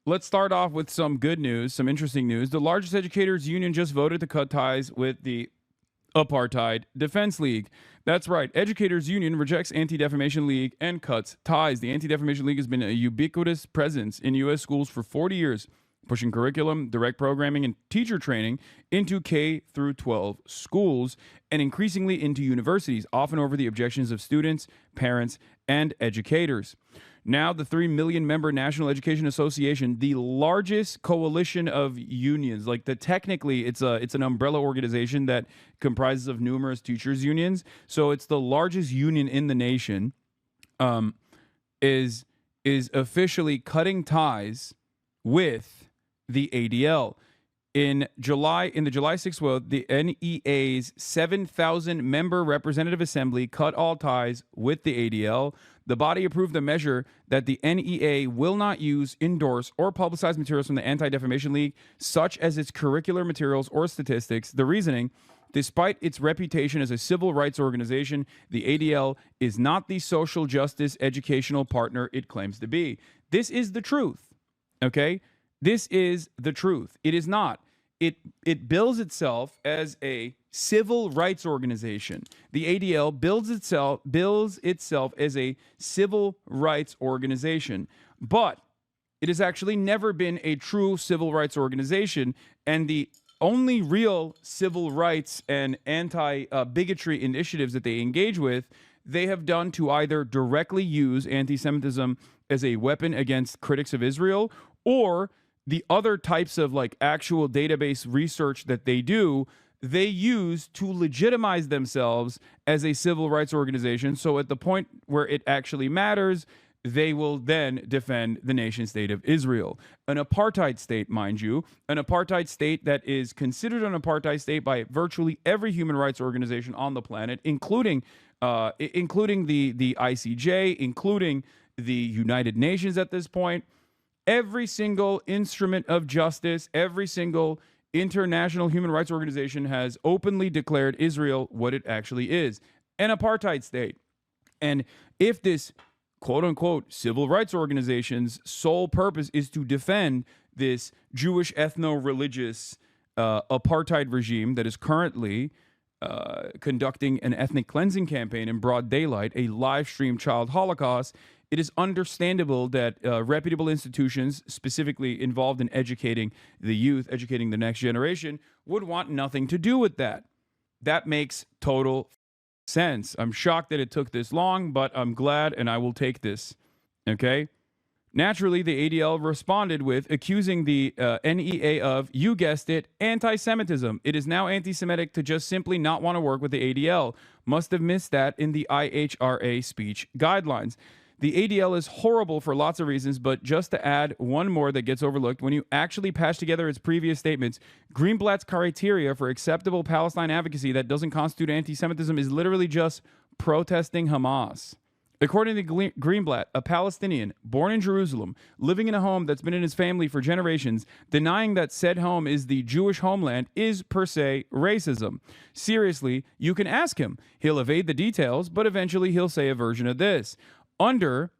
let's start off with some good news, some interesting news. The largest educators union just voted to cut ties with the Apartheid Defense League. That's right. Educators Union rejects Anti-Defamation League and cuts ties. The Anti-Defamation League has been a ubiquitous presence in U.S. schools for 40 years, pushing curriculum, direct programming, and teacher training into K through 12 schools and increasingly into universities, often over the objections of students, parents, and educators. Now, the 3 million member National Education Association, the largest coalition of unions, technically it's an umbrella organization that comprises of numerous teachers unions. So it's the largest union in the nation, is officially cutting ties with the ADL. In the July 6th vote, the NEA's 7,000 member representative assembly cut all ties with the ADL. The body approved a measure that the NEA will not use, endorse, or publicize materials from the Anti-Defamation League, such as its curricular materials or statistics. The reasoning: despite its reputation as a civil rights organization, the ADL is not the social justice educational partner it claims to be. This is the truth, okay? This is the truth. It is not. It bills itself as a civil rights organization. The ADL bills itself as a civil rights organization, but it has actually never been a true civil rights organization, and the only real civil rights and anti-bigotry initiatives that they engage with, they have done to either directly use anti-Semitism as a weapon against critics of Israel, or the other types of actual database research that they do, they use to legitimize themselves as a civil rights organization. So at the point where it actually matters, they will then defend the nation state of Israel. An apartheid state, mind you, an apartheid state that is considered an apartheid state by virtually every human rights organization on the planet, including the ICJ, including the United Nations at this point. Every single instrument of justice, every single international human rights organization has openly declared Israel what it actually is, an apartheid state. And if this quote-unquote civil rights organization's sole purpose is to defend this Jewish ethno-religious apartheid regime that is currently conducting an ethnic cleansing campaign in broad daylight, a live-streamed child Holocaust, it is understandable that reputable institutions, specifically involved in educating the youth, educating the next generation, would want nothing to do with that. That makes total sense. I'm shocked that it took this long, but I'm glad, and I will take this. Okay? Naturally, the ADL responded with accusing the NEA of, you guessed it, anti-Semitism. It is now anti-Semitic to just simply not want to work with the ADL. Must have missed that in the IHRA speech guidelines. The ADL is horrible for lots of reasons, but just to add one more that gets overlooked, when you actually patch together its previous statements, Greenblatt's criteria for acceptable Palestine advocacy that doesn't constitute anti-Semitism is literally just protesting Hamas. According to Greenblatt, a Palestinian born in Jerusalem, living in a home that's been in his family for generations, denying that said home is the Jewish homeland is per se racism. Seriously, you can ask him. He'll evade the details, but eventually he'll say a version of this. Under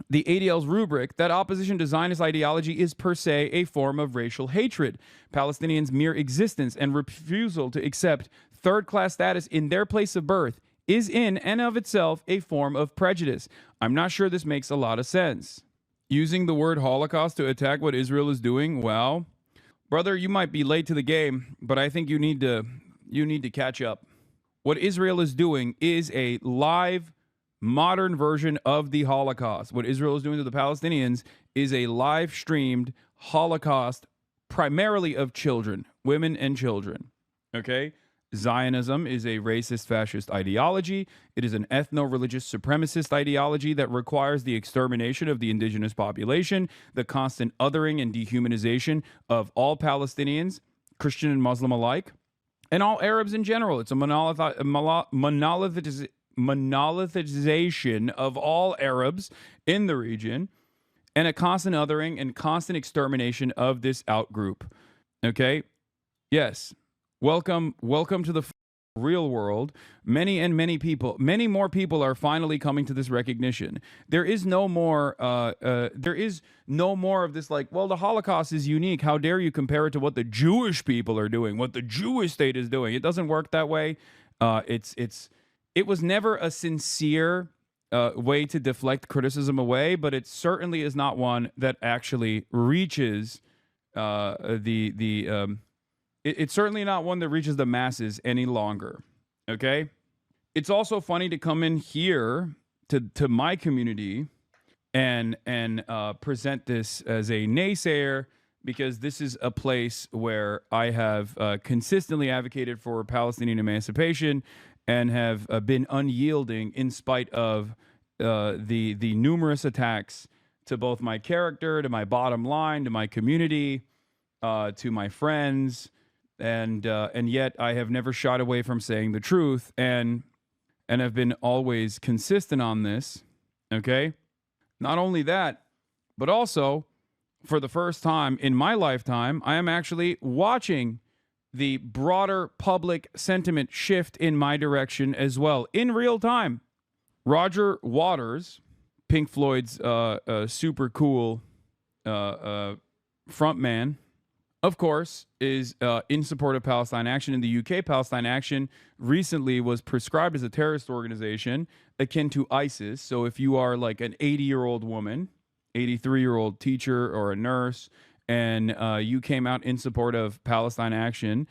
the ADL's rubric, that opposition to Zionist ideology is per se a form of racial hatred. Palestinians' mere existence and refusal to accept third-class status in their place of birth is in and of itself a form of prejudice. I'm not sure this makes a lot of sense. Using the word Holocaust to attack what Israel is doing, well, brother, you might be late to the game, but I think you need to catch up. What Israel is doing is a live, modern version of the Holocaust. What Israel is doing to the Palestinians is a live-streamed Holocaust, primarily of children, women and children. Okay? Zionism is a racist fascist ideology. It is an ethno-religious supremacist ideology that requires the extermination of the indigenous population, the constant othering and dehumanization of all Palestinians, Christian and Muslim alike, and all Arabs in general. It's a monolithization of all Arabs in the region, and a constant othering and constant extermination of this outgroup. Okay? Yes. Welcome to the real world, many people, many more people are finally coming to this recognition. There is no more of this like, well, the Holocaust is unique. How dare you compare it to what the Jewish people are doing, what the Jewish state is doing? It doesn't work that way. It was never a sincere way to deflect criticism away, but it certainly is not one that actually reaches it's certainly not one that reaches the masses any longer. Okay? It's also funny to come in here to my community and present this as a naysayer, because this is a place where I have consistently advocated for Palestinian emancipation and have been unyielding in spite of the numerous attacks to both my character, to my bottom line, to my community, to my friends. And yet I have never shied away from saying the truth, and have been always consistent on this. Okay? Not only that, but also for the first time in my lifetime, I am actually watching the broader public sentiment shift in my direction as well in real time. Roger Waters, Pink Floyd's super cool frontman, of course, is in support of Palestine Action. In the UK, Palestine Action recently was prescribed as a terrorist organization akin to ISIS. So if you are like an 80-year-old woman, 83-year-old teacher or a nurse, and you came out in support of Palestine Action,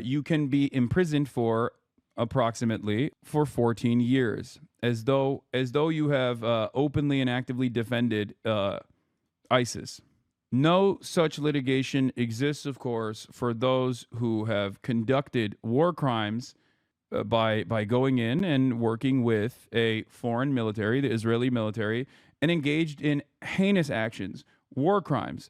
you can be imprisoned for approximately 14 years, as though you have openly and actively defended ISIS. No such litigation exists, of course, for those who have conducted war crimes by going in and working with a foreign military, the Israeli military, and engaged in heinous actions, war crimes.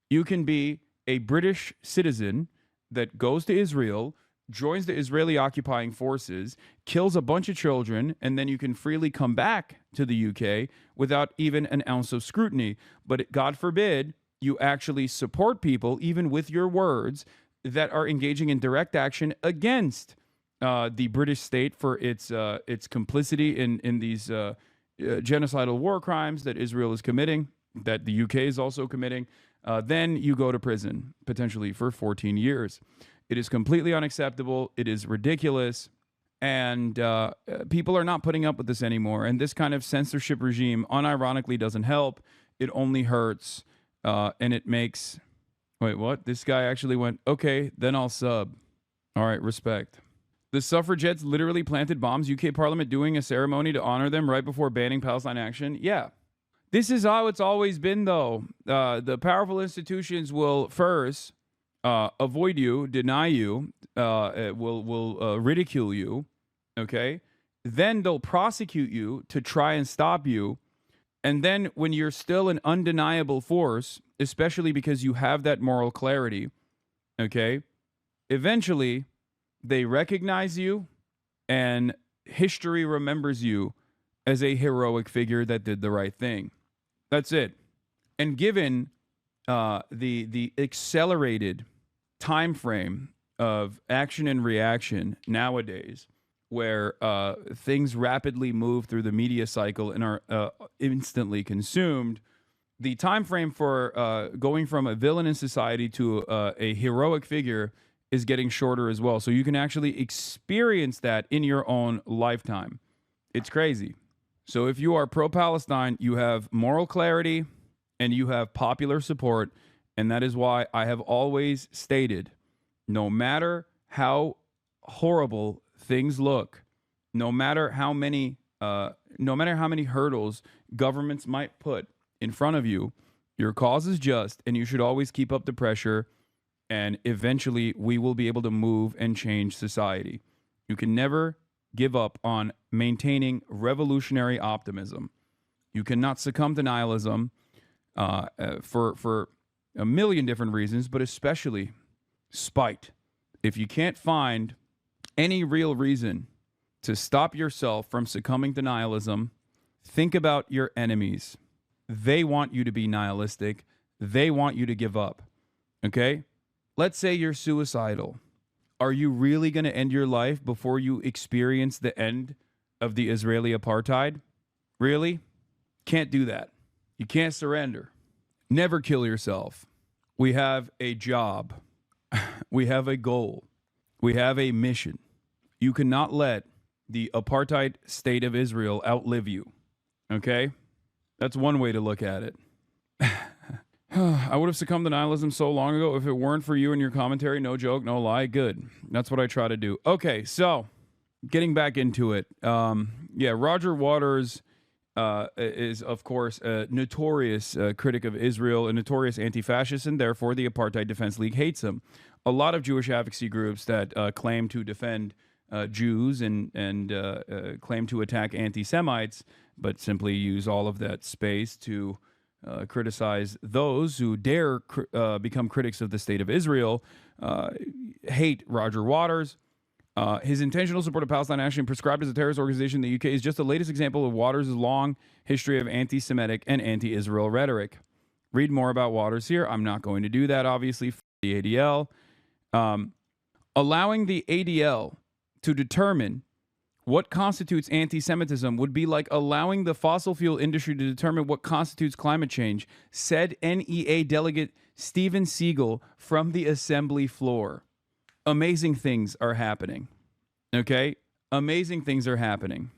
You can be a British citizen that goes to Israel, joins the Israeli occupying forces, kills a bunch of children, and then you can freely come back to the UK without even an ounce of scrutiny. But God forbid you actually support people, even with your words, that are engaging in direct action against the British state for its complicity in these genocidal war crimes that Israel is committing, that the UK is also committing. Then you go to prison, potentially for 14 years. It is completely unacceptable. It is ridiculous. And people are not putting up with this anymore. And this kind of censorship regime, unironically, doesn't help. It only hurts. And it makes... Wait, what? This guy actually went, okay, then I'll sub. All right, respect. The suffragettes literally planted bombs. UK Parliament doing a ceremony to honor them right before banning Palestine Action. Yeah. This is how it's always been, though. The powerful institutions will first avoid you, deny you, will ridicule you, okay? Then they'll prosecute you to try and stop you. And then when you're still an undeniable force, especially because you have that moral clarity, okay, eventually they recognize you and history remembers you as a heroic figure that did the right thing. That's it. And given the accelerated time frame of action and reaction nowadays, where things rapidly move through the media cycle and are instantly consumed, the time frame for going from a villain in society to a heroic figure is getting shorter as well. So you can actually experience that in your own lifetime. It's crazy. So if you are pro-Palestine, you have moral clarity and you have popular support. And that is why I have always stated, no matter how horrible things look, no matter how many hurdles governments might put in front of you, your cause is just, and you should always keep up the pressure, and eventually we will be able to move and change society. You can never give up on maintaining revolutionary optimism. You cannot succumb to nihilism for a million different reasons, but especially spite. If you can't find any real reason to stop yourself from succumbing to nihilism, think about your enemies. They want you to be nihilistic. They want you to give up. Okay? Let's say you're suicidal. Are you really going to end your life before you experience the end of the Israeli apartheid? Really? Can't do that. You can't surrender. Never kill yourself. We have a job. We have a goal. We have a mission. You cannot let the apartheid state of Israel outlive you. Okay? That's one way to look at it. I would have succumbed to nihilism so long ago if it weren't for you and your commentary. No joke, no lie. Good. That's what I try to do. Okay, so getting back into it. Roger Waters is, of course, a notorious critic of Israel, a notorious anti-fascist, and therefore the Apartheid Defense League hates him. A lot of Jewish advocacy groups that claim to defend Jews and claim to attack anti-Semites, but simply use all of that space to criticize those who dare become critics of the state of Israel, hate Roger Waters. His intentional support of Palestine actually prescribed as a terrorist organization in the UK is just the latest example of Waters' long history of anti-Semitic and anti-Israel rhetoric. Read more about Waters here. I'm not going to do that, obviously, for the ADL. Allowing the ADL to determine what constitutes anti-Semitism would be like allowing the fossil fuel industry to determine what constitutes climate change, said NEA delegate Steven Siegel from the assembly floor. Amazing things are happening. Okay? Amazing things are happening.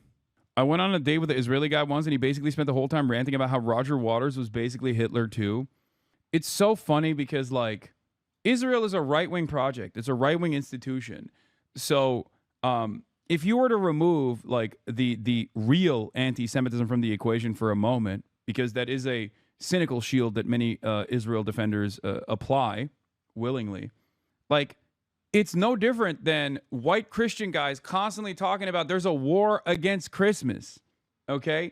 I went on a date with an Israeli guy once, and he basically spent the whole time ranting about how Roger Waters was basically Hitler too. It's so funny because, like, Israel is a right-wing project. It's a right-wing institution. So, if you were to remove, like, the real anti-Semitism from the equation for a moment, because that is a cynical shield that many Israel defenders apply willingly, like, it's no different than white Christian guys constantly talking about there's a war against Christmas, okay?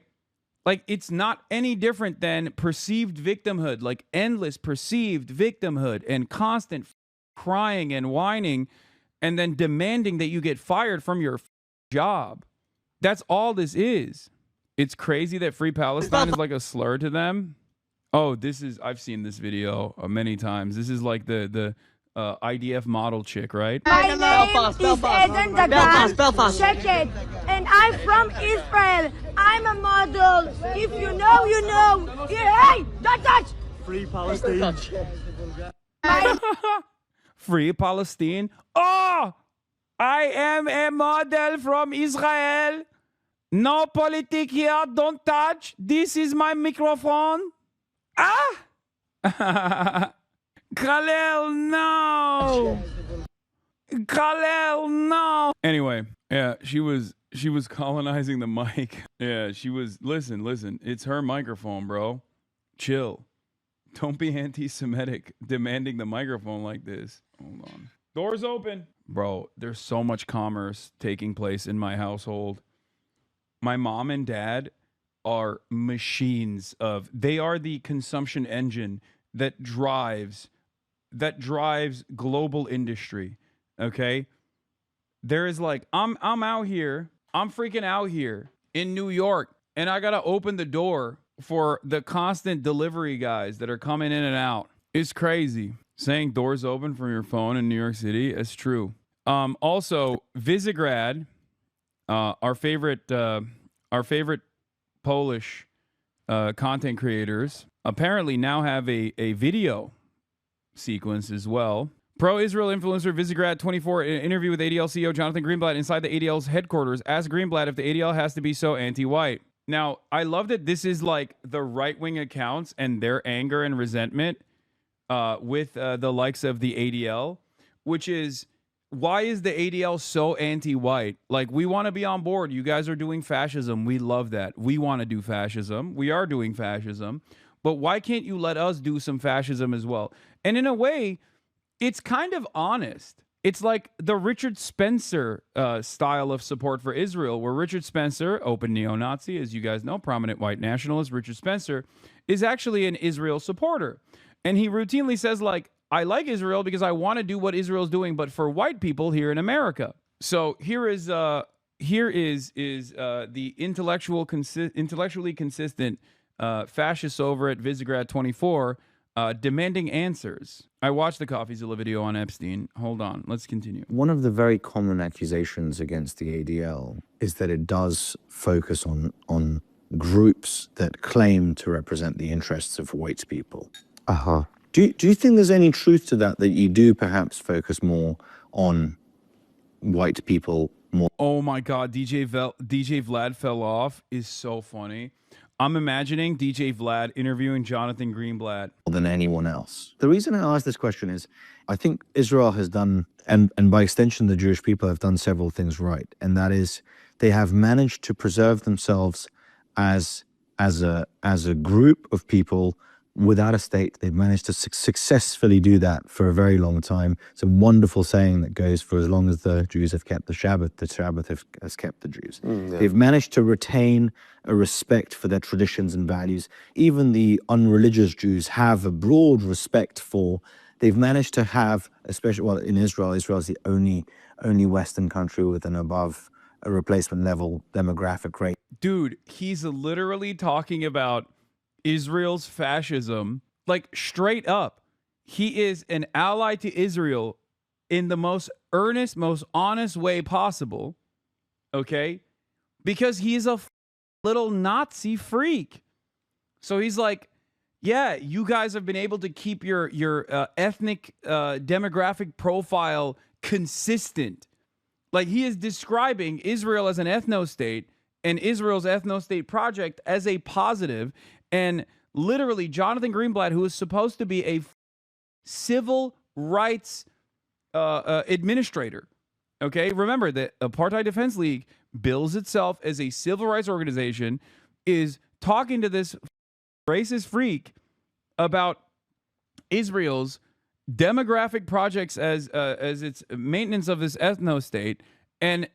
Like, it's not any different than perceived victimhood, like endless perceived victimhood and constant crying and whining and then demanding that you get fired from your job. That's all this is. It's crazy that Free Palestine is like a slur to them. Oh, I've seen this video many times. This is like the IDF model chick, right? My name is Eden Dagan, check it. And I'm from Israel. I'm a model. If you know, you know. Hey, don't touch. Free Palestine. Free Palestine. Oh, I am a model from Israel. No politic here. Don't touch. This is my microphone. Ah. Khalil, no! Khalil, no! Anyway, yeah, she was colonizing the mic. Yeah, she was, listen, it's her microphone, bro. Chill. Don't be anti-Semitic demanding the microphone like this. Hold on. Doors open. Bro, there's so much commerce taking place in my household. My mom and dad are machines they are the consumption engine that drives global industry. Okay, there is like I'm out here, I'm freaking out here in New York, and I gotta open the door for the constant delivery guys that are coming in and out. It's crazy. Saying doors open from your phone in New York City, it's true. Also, Visegrad, our favorite Polish content creators apparently now have a video sequence as well. Pro-Israel influencer Visegrad24 in an interview with ADL CEO Jonathan Greenblatt inside the ADL's headquarters asked Greenblatt if the ADL has to be so anti-white. Now, I love that this is like the right-wing accounts and their anger and resentment with the likes of the ADL, which is, why is the ADL so anti-white? Like, we want to be on board. You guys are doing fascism. We love that. We want to do fascism. We are doing fascism. But why can't you let us do some fascism as well? And in a way, it's kind of honest. It's like the Richard Spencer style of support for Israel, where Richard Spencer, open neo-Nazi, as you guys know, prominent white nationalist, Richard Spencer, is actually an Israel supporter. And he routinely says, like, I like Israel because I want to do what Israel's doing, but for white people here in America. So here is the intellectually consistent fascists over at Visegrad24 demanding answers. I watched the CoffeeZilla video on Epstein. Hold on, let's continue. One of the very common accusations against the ADL is that it does focus on groups that claim to represent the interests of white people. Do you think there's any truth to that you do perhaps focus more on white people more? Oh my God, DJ Vlad fell off is so funny. I'm imagining DJ Vlad interviewing Jonathan Greenblatt Than anyone else. The reason I ask this question is I think Israel has done, and by extension the Jewish people have done several things right, and that is they have managed to preserve themselves as a group of people without a state. They've managed to successfully do that for a very long time. It's a wonderful saying that goes for as long as the Jews have kept the Sabbath has kept the Jews. They've managed to retain a respect for their traditions and values. Even the unreligious Jews have a broad respect for. They've managed to have, especially in Israel is the only Western country with an above a replacement level demographic rate. Dude, he's literally talking about Israel's fascism, like straight up. He is an ally to Israel in the most earnest, most honest way possible, okay? Because he's a little Nazi freak. So he's like, yeah, you guys have been able to keep your ethnic demographic profile consistent. Like, he is describing Israel as an ethno-state and Israel's ethno-state project as a positive. And literally, Jonathan Greenblatt, who is supposed to be a civil rights administrator, okay? Remember that Apartheid Defense League bills itself as a civil rights organization, is talking to this racist freak about Israel's demographic projects as its maintenance of this ethno-state, and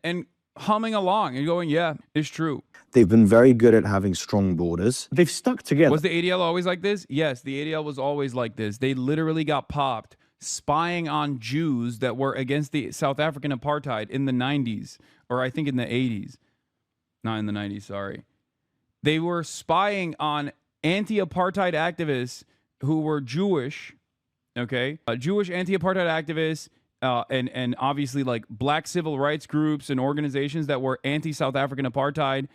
humming along and going, yeah, it's true. They've been very good at having strong borders. They've stuck together. Was the ADL always like this? Yes, the ADL was always like this. They literally got popped spying on Jews that were against the South African apartheid in the 90s, or I think in the 80s. Not in the 90s, sorry. They were spying on anti-apartheid activists who were Jewish, okay? Jewish anti-apartheid activists, and obviously like black civil rights groups and organizations that were anti-South African apartheid.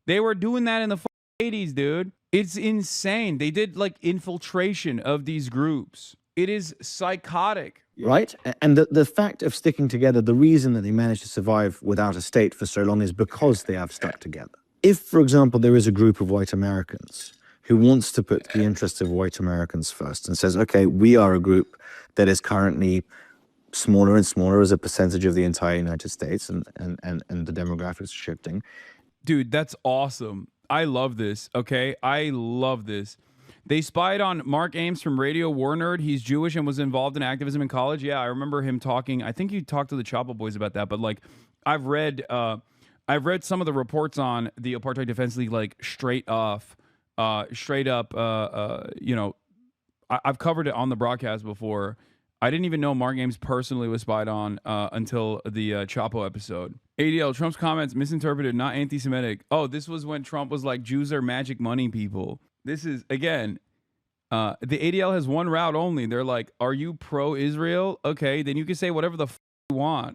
They were doing that in the 80s, dude. It's insane. They did like infiltration of these groups. It is psychotic. Right? And the fact of sticking together, the reason that they managed to survive without a state for so long is because they have stuck together. If, for example, there is a group of white Americans who wants to put the interests of white Americans first and says, okay, we are a group that is currently smaller and smaller as a percentage of the entire United States, and the demographics are shifting. Dude, that's awesome. I love this, okay? I love this. They spied on Mark Ames from Radio War Nerd. He's Jewish and was involved in activism in college. Yeah, I remember him talking. I think he talked to the Chapo Boys about that, but like I've read some of the reports on the Apartheid Defense League, like straight up, you know, I've covered it on the broadcast before. I didn't even know Mark Ames personally was spied on until the Chapo episode. ADL, Trump's comments misinterpreted, not anti-Semitic. Oh, this was when Trump was like, Jews are magic money people. This is, again, the ADL has one route only. They're like, are you pro-Israel? Okay, then you can say whatever the you want.